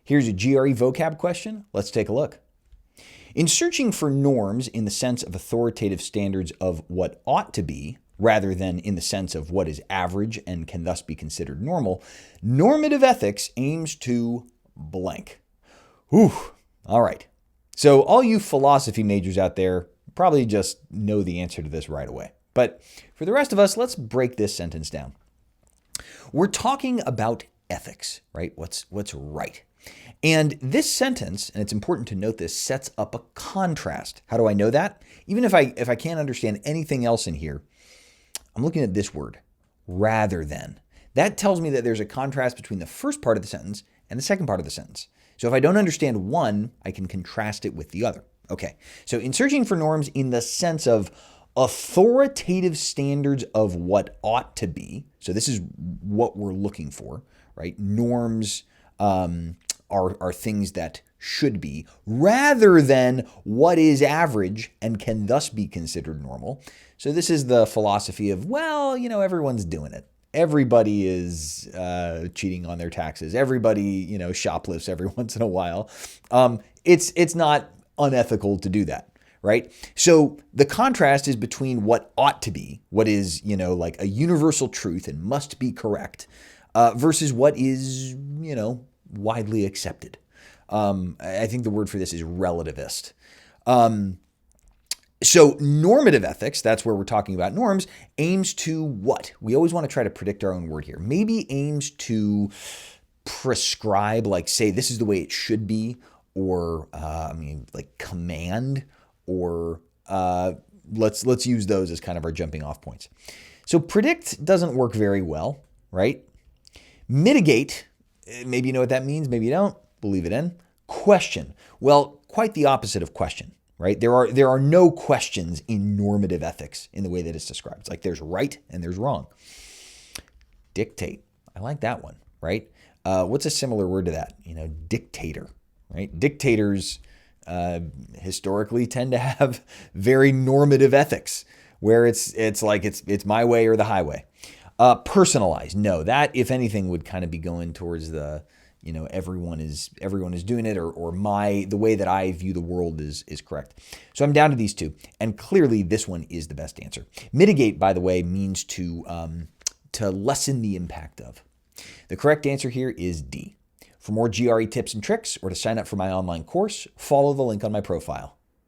Here's a GRE vocab question. Let's take a look. In searching for norms in the sense of authoritative standards of what ought to be, rather than in the sense of what is average and can thus be considered normal, normative ethics aims to blank. Whew. All right. So all you philosophy majors out there probably just know the answer to this right away. But for the rest of us, let's break this sentence down. We're talking about ethics, right? What's right. And this sentence, and it's important to note this, sets up a contrast. How do I know that? Even if I can't understand anything else in here, I'm looking at this word, rather than. That tells me that there's a contrast between the first part of the sentence and the second part of the sentence. So if I don't understand one, I can contrast it with the other. Okay, so in searching for norms in the sense of authoritative standards of what ought to be, so this is what we're looking for, right? Norms are things that should be, rather than what is average and can thus be considered normal. So this is the philosophy of, well, everyone's doing it. Everybody is cheating on their taxes. Everybody, shoplifts every once in a while. It's not unethical to do that, right? So the contrast is between what ought to be, what is, like a universal truth and must be correct, versus what is, widely accepted. I think the word for this is relativist. So normative ethics, that's where we're talking about norms, aims to what? We always want to try to predict our own word here. Maybe aims to prescribe, like say this is the way it should be, or like command, or let's use those as kind of our jumping off points. So predict doesn't work very well, right? Mitigate, maybe you know what that means, maybe you don't. We'll leave it in. Question, well, quite the opposite of question. Right? There are no questions in normative ethics in the way that it's described. It's like there's right and there's wrong. Dictate. I like that one, right? What's a similar word to that? Dictator, right? Dictators historically tend to have very normative ethics where it's like it's my way or the highway. Personalized. No, that if anything would kind of be going towards the everyone is doing it, or the way that I view the world is correct. So I'm down to these two, and clearly this one is the best answer. Mitigate, by the way, means to lessen the impact of. The correct answer here is D. For more GRE tips and tricks, or to sign up for my online course, follow the link on my profile.